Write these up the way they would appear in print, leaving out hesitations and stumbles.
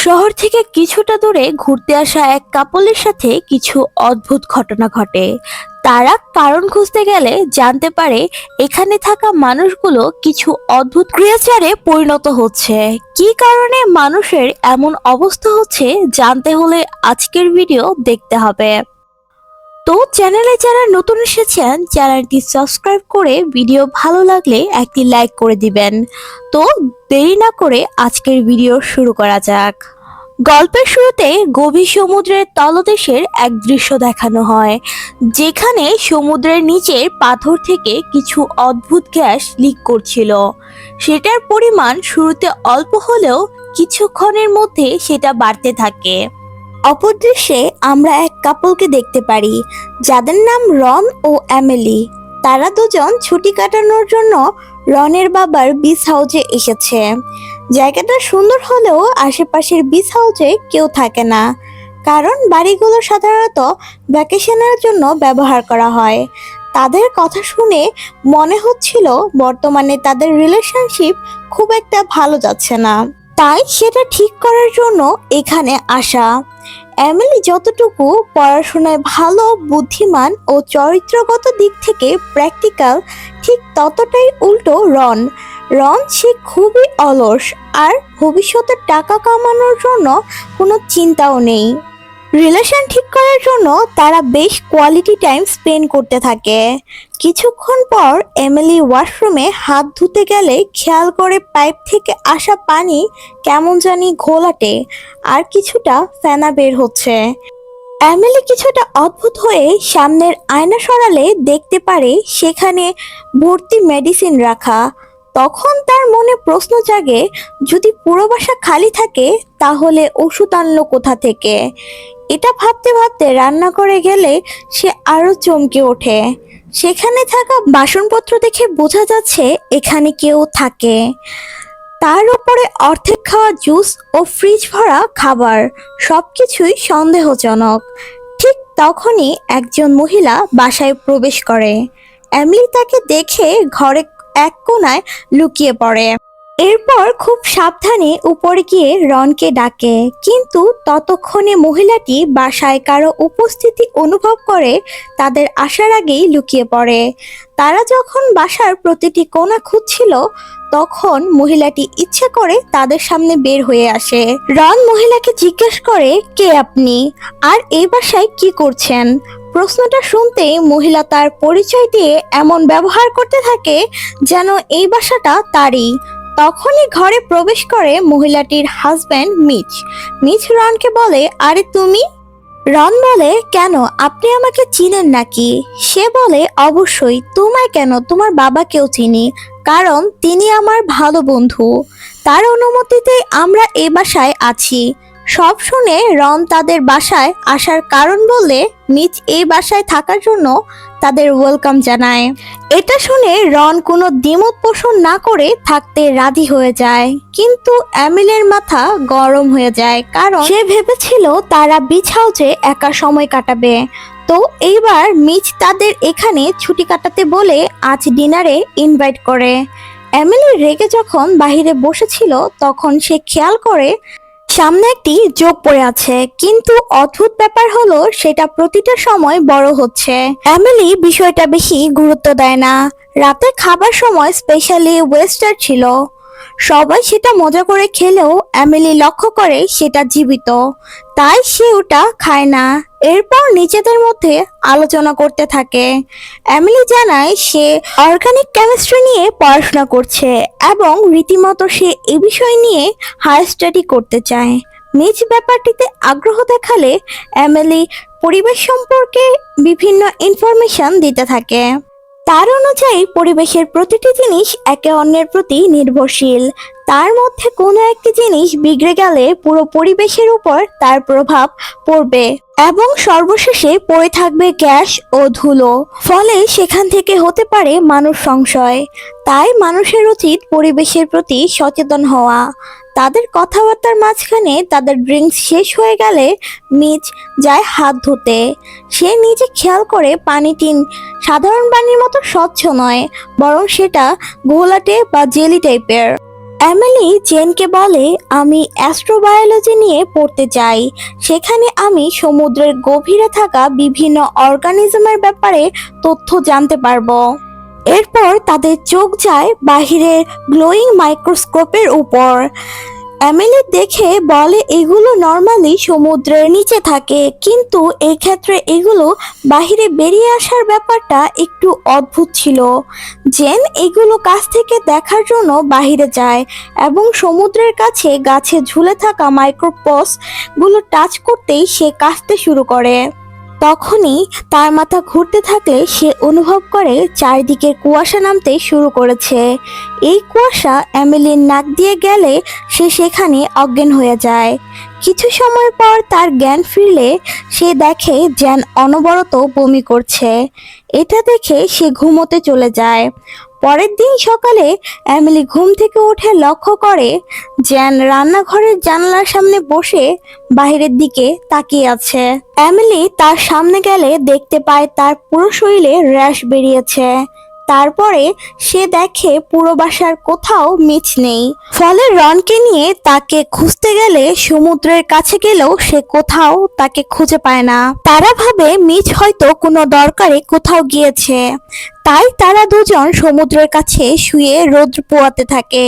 শহর থেকে কিছুটা দূরে ঘুরতে আসা এক কাপলের সাথে কিছু অদ্ভুত ঘটনা ঘটে। তারা কারণ খুঁজতে গেলে জানতে পারে এখানে থাকা মানুষগুলো কিছু অদ্ভুত ক্রিয়েচারে পরিণত হচ্ছে। কী কারণে মানুষের এমন অবস্থা হচ্ছে জানতে হলে আজকের ভিডিও দেখতে হবে। তো চ্যানেলে যারা নতুন এসেছেন চ্যানেলটি সাবস্ক্রাইব করে ভিডিও ভালো লাগলে একটি লাইক করে দিবেন। তো দেরি না করে আজকের ভিডিও শুরু করা যাক। গল্পের শুরুতে গভীর সমুদ্রের তলদেশের এক দৃশ্য দেখানো হয়, যেখানে সমুদ্রের নিচের পাথর থেকে কিছু অদ্ভুত গ্যাস লিক করছিল। সেটার পরিমাণ শুরুতে অল্প হলেও কিছুক্ষণের মধ্যে সেটা বাড়তে থাকে। অপর দৃশ্যে আমরা এক কাপলকে দেখতে পারি, যাদের নাম রন ও এমিলি। তারা দুজন ছুটি কাটানোর জন্য রনের বাবার বিচ হাউসে এসেছে। জায়গাটা সুন্দর হলেও আশেপাশের বিচ হাউসে কেউ থাকে না, কারণ বাড়িগুলো সাধারণত ভ্যাকেশনের জন্য ব্যবহার করা হয়। তাদের কথা শুনে মনে হচ্ছিল বর্তমানে তাদের রিলেশনশিপ খুব একটা ভালো যাচ্ছে না, তাই সেটা ঠিক করার জন্য এখানে আসা। এমিলি যতটুকু পড়াশোনায় ভালো, বুদ্ধিমান ও চরিত্রগত দিক থেকে প্র্যাকটিক্যাল, ঠিক ততটাই উল্টো রন। সে খুবই অলস, আর ভবিষ্যতে টাকা কামানোর জন্য কোনো চিন্তাও নেই। রিলেশন ঠিক করার জন্য তারা বেশ কোয়ালিটি টাইম স্পেন্ড করতে থাকে। কিছুক্ষণ পর এমিলি ওয়াশরুমে হাত ধুতে গেলে খেয়াল করে পাইপ থেকে আসা পানি কেমন জানি ঘোলাটে আর কিছুটা ফেনা বের হচ্ছে। এমিলি কিছুটা অদ্ভুত হয়ে সামনের আয়না সরালে দেখতে পারে সেখানে ভর্তি মেডিসিন রাখা। তখন তার মনে প্রশ্ন জাগে, যদি পুরো বাসা খালি থাকে তাহলে ওষুধ আনলো কোথা থেকে। এটা ভাবতে ভাবতে রান্না করে গেলে সে আরো চমকে ওঠে। সেখানে থাকা বাসনপত্র দেখে বোঝা যাচ্ছে এখানে কেউ থাকে। তার উপরে অর্ধেক খাওয়া জুস ও ফ্রিজ ভরা খাবার, সবকিছুই সন্দেহজনক। ঠিক তখনই একজন মহিলা বাসায় প্রবেশ করে। এমিলি তাকে দেখে ঘরে এক কোণায় লুকিয়ে পড়ে। এরপর খুব সাবধানে উপরে গিয়ে রনকে ডাকে, কিন্তু ততক্ষণে মহিলাটি বাসায় কারো উপস্থিতি অনুভব করে তাদের আসার আগেই লুকিয়ে পড়ে। তারা যখন বাসার প্রতিটি কোণা খুঁজছিল, তখন মহিলাটি ইচ্ছে করে তাদের সামনে বের হয়ে আসে। রন মহিলাকে জিজ্ঞেস করে, কে আপনি, আর এই বাসায় কি করছেন? প্রশ্নটা শুনতেই মহিলা তার পরিচয় দিয়ে এমন ব্যবহার করতে থাকে যেন এই বাসাটা তারই। তখনই ঘরে প্রবেশ করে মহিলাটির হাজব্যান্ড মিচ রনকে বলে, আরে তুমি? রন বলে, কেন, আপনি আমাকে চিনেন নাকি? সে বলে, অবশ্যই, তোমায় কেন, তোমার বাবাকেও চিনি, কারণ তিনি আমার ভালো বন্ধু। তার অনুমতিতে আমরা এ বাসায় আছি। সব শুনে রন তাদের বাসায় আসার কারণ বললে মিচ এই বাসায় থাকার জন্য তাদের ওয়েলকাম জানায়। এটা শুনে রন কোনো দ্বিমত পোষণ না করে থাকতে রাজি হয়ে যায়, কিন্তু এমিলের মাথা গরম হয়ে যায়, কারণ সে ভেবেছিল তারা বিচ হাউসে একা সময় কাটাবে। তো এইবার মিচ তাদের এখানে ছুটি কাটাতে বলে আজ ডিনারে ইনভাইট করে। এমিলি রেগে যখন বাহিরে বসেছিল, তখন সে খেয়াল করে সামনে একটি জোক পড়ে আছে, কিন্তু অদ্ভুত ব্যাপার হলো সেটা প্রতিটা সময় বড় হচ্ছে। এমিলি বিষয়টা বেশি গুরুত্ব দেয় না। রাতে খাবার সময় স্পেশালি ওয়েস্টার ছিল। সবাই সেটা মজা করে খেলেও এমিলি লক্ষ্য করে সেটা জীবিত, তাই সে ওটা খায় না। এরপর নিজেদের মধ্যে আলোচনা করতে থাকে। এমিলি জানায় সে অর্গানিক কেমিস্ট্রি নিয়ে পড়াশোনা করছে এবং রীতিমতো সে এই বিষয় নিয়ে হায়ার স্টাডি করতে চায়। মিচ ব্যাপারটিতে আগ্রহ দেখালে এমিলি পরিবেশ সম্পর্কে বিভিন্ন ইনফরমেশন দিতে থাকে। তার অনুযায়ী পরিবেশের প্রতিটি জিনিস একে অন্যের প্রতি নির্ভরশীল। তার মধ্যে কোনো একটি জিনিস বিগড়ে গেলে পুরো পরিবেশের উপর তার প্রভাব পড়বে এবং সর্বশেষে পড়ে থাকবে গ্যাস ও ধুলো, ফলে সেখান থেকে হতে পারে মানুষ সংশয়। তাই মানুষের উচিত পরিবেশের প্রতি সচেতন হওয়া। তাদের কথাবার্তার মাঝখানে তাদের ড্রিঙ্কস শেষ হয়ে গেলে মিচ যায় হাত ধুতে। সে নিজে খেয়াল করে পানিটি সাধারণ পানির মতো স্বচ্ছ নয়, বরং সেটা ঘোলাটে বা জেলি টাইপের। এমিলি জেনকে বলে, আমি অ্যাস্ট্রোবায়োলজি নিয়ে পড়তে চাই। সেখানে আমি সমুদ্রের গভীরে থাকা বিভিন্ন অর্গানিজমের ব্যাপারে তথ্য জানতে পারবো। এরপর তাদের চোখ যায় বাহিরের গ্লোয়িং মাইক্রোস্কোপের উপর। এমিলি দেখে বলে, এগুলো নর্মালি সমুদ্রের নিচে থাকে, কিন্তু এই ক্ষেত্রে এগুলো বাহিরে বেরিয়ে আসার ব্যাপারটা একটু অদ্ভুত ছিল। জেন এগুলো কাছ থেকে দেখার জন্য বাহিরে যায় এবং সমুদ্রের কাছে গাছে ঝুলে থাকা মাইক্রোপস গুলো টাচ করতেই সে কাশতে শুরু করে। তখনই তার মাথা ঘুরতে থাকলে সে অনুভব করে চারিদিকে কুয়াশা নামতে শুরু করেছে। এই কুয়াশা এমিলির নাক দিয়ে গেলে সে সেখানে অজ্ঞান হয়ে যায়। কিছু সময় পর তার জ্ঞান ফিরলে সে দেখে জ্যান অনবরত বমি করছে। এটা দেখে সে ঘুমোতে চলে যায়। পরের দিন সকালে এমিলি ঘুম থেকে উঠে লক্ষ্য করে জ্যান রান্নাঘরের জানালার সামনে বসে বাইরের দিকে তাকিয়ে আছে। এমিলি তার সামনে গেলে দেখতে পায় তার পুরো শরীরে র্যাশ বেরিয়েছে। তারপরে সে দেখে পুরো বাসার কোথাও মিচ নেই। ফলে রনকে নিয়ে তাকে খুঁজতে গেলে সমুদ্রের কাছে গেলেও সে কোথাও তাকে খুঁজে পায় না। তারা ভাবে মিচ হয়তো কোনো দরকারে কোথাও গিয়েছে। তাই তারা দুজন সমুদ্রের কাছে শুয়ে রোদ পোয়াতে থাকে।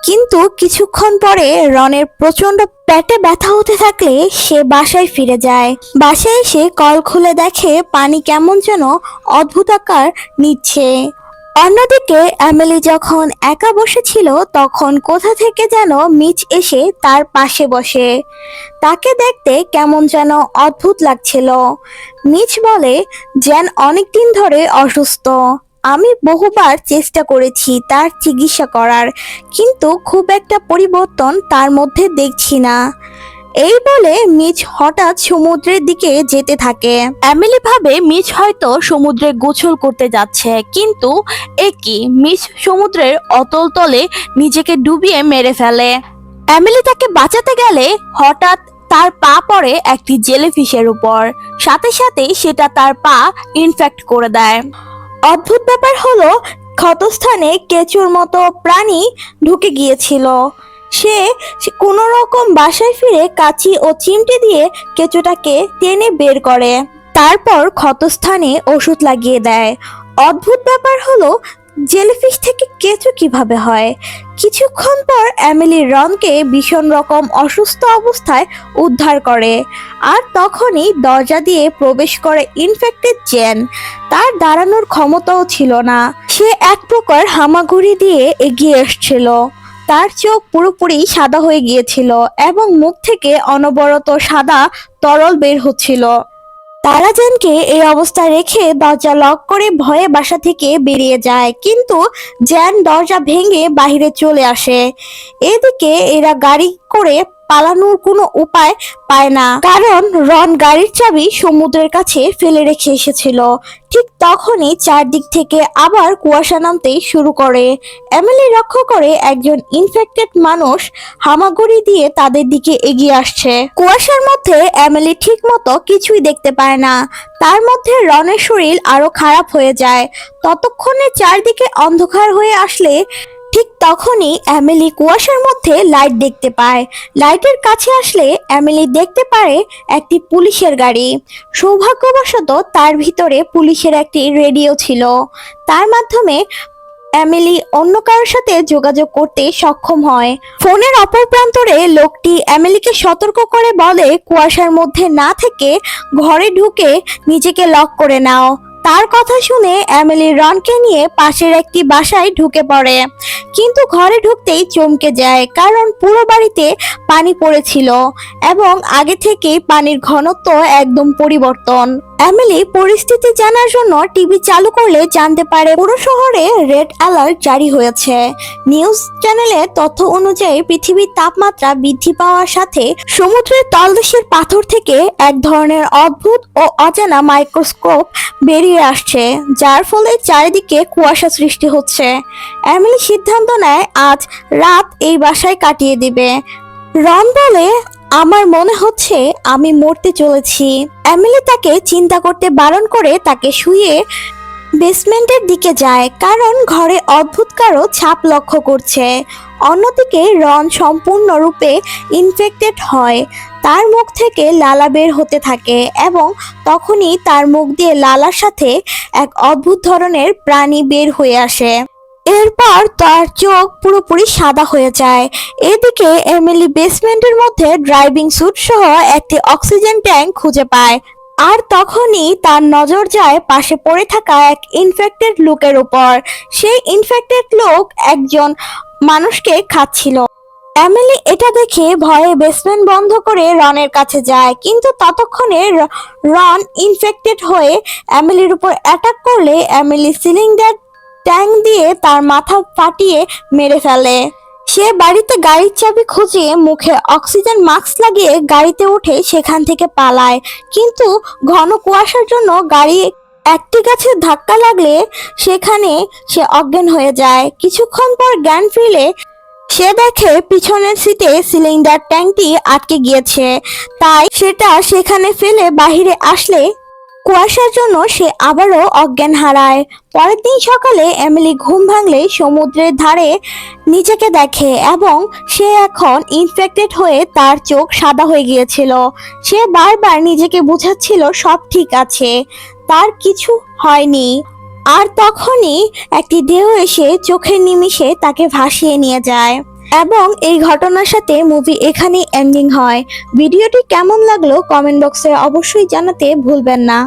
কিন্তু কিছুক্ষণ পরে রনের প্রচন্ড পেটে ব্যথা হতে থাকলে সে বাসায় ফিরে যায়। বাসায় এসে কল খুলে দেখে পানি কেমন যেন অদ্ভুত আকার নিচ্ছে। অন্যদিকে এমিলি যখন একা বসেছিল তখন কোথা থেকে যেন মিচ এসে তার পাশে বসে। তাকে দেখতে কেমন যেন অদ্ভুত লাগছিল। মিচ বলে, জ্যান অনেকদিন ধরে অসুস্থ। আমি বহুবার চেষ্টা করেছি তার চিকিৎসা করার, কিন্তু খুব একটা পরিবর্তন তার মধ্যে দেখছি না। এই বলে মিচ হঠাৎ সমুদ্রের দিকে যেতে থাকে। এমিলি ভাবে মিচ হয়তো সমুদ্রে গোসল করতে যাচ্ছে, কিন্তু একই মিচ সমুদ্রের অতল তলে নিজেকে ডুবিয়ে মেরে ফেলে। এমিলি তাকে বাঁচাতে গেলে হঠাৎ তার পা পড়ে একটি জেলিফিশের উপর। সাথে সাথে সেটা তার পা ইনফেক্ট করে দেয়। অদ্ভুত ব্যাপার হলো, ক্ষতস্থানে কেঁচুর মতো প্রাণী ঢুকে গিয়েছিল। সে কোনো রকম বাসায় ফিরে কাঁচি ও চিমটি দিয়ে কেঁচুটাকে টেনে বের করে। তারপর ক্ষতস্থানে ওষুধ লাগিয়ে দেয়। অদ্ভুত ব্যাপার হলো, জেলিফিশ থেকে কেঁচু কিভাবে হয়। কিছুক্ষণ পর এমিলি রনকে ভীষণ রকম অসুস্থ অবস্থায় উদ্ধার করে। আর তখনই দরজা দিয়ে প্রবেশ করে ইনফেক্টেড জেন। তার দাঁড়ানোর ক্ষমতাও ছিল না। সে এক প্রকার হামাগুড়ি দিয়ে এগিয়ে এসেছিল। তার চোখ পুরোপুরি সাদা হয়ে গিয়েছিল এবং মুখ থেকে অনবরত সাদা তরল বের হচ্ছিল। তারা জেনকে এই অবস্থায় রেখে দরজা লক করে ভয়ে বাসা থেকে বেরিয়ে যায়, কিন্তু জ্যান দরজা ভেঙে বাহিরে চলে আসে। এদিকে এরা গাড়ি করে পালানোর কোনো উপায় পায় না, কারণ রন গাড়ির চাবি সমুদ্রের কাছে ফেলে রেখে এসেছিল। ঠিক তখনই চারদিক থেকে আবার কুয়াশা নামতে শুরু করে। এমিলি লক্ষ্য করে একজন ইনফেক্টেড মানুষ হামাগুড়ি দিয়ে তাদের দিকে এগিয়ে আসছে। কুয়াশার মধ্যে এমিলি ঠিক মতো কিছুই দেখতে পায় না। তার মধ্যে রনের শরীর আরো খারাপ হয়ে যায়। ততক্ষণে চারদিকে অন্ধকার হয়ে আসলে ঠিক তখনই এমিলি কুয়াশার মধ্যে লাইট দেখতে পায়। লাইটের কাছে আসলে এমিলি দেখতে পারে একটি পুলিশের গাড়ি। সৌভাগ্যবশত তার ভিতরে পুলিশের একটি রেডিও ছিল। তার মাধ্যমে এমিলি অন্য কারোর সাথে যোগাযোগ করতে সক্ষম হয়। ফোনের অপর প্রান্তরে লোকটি এমিলিকে সতর্ক করে বলে, কুয়াশার মধ্যে না থেকে ঘরে ঢুকে নিজেকে লক করে নাও। তার কথা শুনে এমিলি রনকে নিয়ে পাশের একটি বাসায় ঢুকে পড়ে, কিন্তু ঘরে ঢুকতেই চমকে যায়, কারণ পুরো বাড়িতে পানি পড়েছিল এবং আগে থেকেই পানির ঘনত্ব একদম পরিবর্তন। এমিলি পরিস্থিতি জানার জন্য টিভি চালু করলে জানতে পারে পুরো শহরে রেড অ্যালার্ট জারি হয়েছে। নিউজ চ্যানেলের তথ্য অনুযায়ী পৃথিবীর তাপমাত্রা বৃদ্ধি পাওয়ার সাথে সমুদ্রের তলদেশের পাথর থেকে এক ধরনের অদ্ভুত ও অজানা মাইক্রোস্কোপ বেরিয়ে আসছে, যার ফলে চারিদিকে কুয়াশা সৃষ্টি হচ্ছে। এমিলি সিদ্ধান্ত নেয় আজ রাত এই বাসায় কাটিয়ে দিবে। রন বলে, আমার মনে হচ্ছে আমি মরতে চলেছি। এমিলি তাকে চিন্তা করতে বারণ করে তাকে শুয়ে বেসমেন্টের দিকে যায়, কারণ ঘরে অদ্ভুত কারো ছাপ লক্ষ্য করছে। অন্যদিকে রন সম্পূর্ণরূপে ইনফেক্টেড হয়। তার মুখ থেকে লালা বের হতে থাকে এবং তখনই তার মুখ দিয়ে লালার সাথে এক অদ্ভুত ধরনের প্রাণী বের হয়ে আসে। এরপর তার চোখ পুরোপুরি সাদা হয়ে যায়। এদিকে এমিলি বেসমেন্টের মধ্যে ড্রাইভিং স্যুট সহ একটি অক্সিজেন ট্যাঙ্ক খুঁজে পায়। আর তখনই তার নজর যায় পাশে পড়ে থাকা এক ইনফেক্টেড লোকের উপর। সেই ইনফেক্টেড লোক একজন মানুষকে খাচ্ছিল। এমিলি এটা দেখে ভয়ে বেসমেন্ট বন্ধ করে রনের কাছে যায়, কিন্তু ততক্ষণে রন ইনফেক্টেড হয়ে এমিলির উপর অ্যাটাক করলে এমিলি সিলিন্ডার ট্যাঙ্ক দিয়ে তার মাথা ফাটিয়ে মেরে ফেলে। সে বাড়িতে গাড়ির চাবি খুঁজে মুখে অক্সিজেন মাস্ক লাগিয়ে গাড়িতে উঠে সেখান থেকে পালায়, কিন্তু ঘন কুয়াশার জন্য গাড়ি একটি গাছে ধাক্কা লাগলে সেখানে সে অজ্ঞান হয়ে যায়। কিছুক্ষণ পর জ্ঞান ফিরলে সে দেখে পিছনের সিটে সিলিন্ডার ট্যাঙ্কটি আটকে গিয়েছে, তাই সেটা সেখানে ফেলে বাহিরে আসলে কুয়াশার জন্য সে আবারও অজ্ঞান হারায়। পরের দিন সকালে এমিলি ঘুম ভাঙলে সমুদ্রের ধারে নিজেকে দেখে এবং সে এখন ইনফেক্টেড হয়ে তার চোখ সাদা হয়ে গিয়েছিল। সে বারবার নিজেকে বোঝাচ্ছিল সব ঠিক আছে, তার কিছু হয়নি। আর তখনই একটি ঢেউ এসে চোখের নিমিষে তাকে ভাসিয়ে নিয়ে যায়। এবং এই ঘটনার সাথে মুভি এখানেই এন্ডিং হয়। ভিডিওটি কেমন লাগলো কমেন্ট বক্সে অবশ্যই জানাতে ভুলবেন না।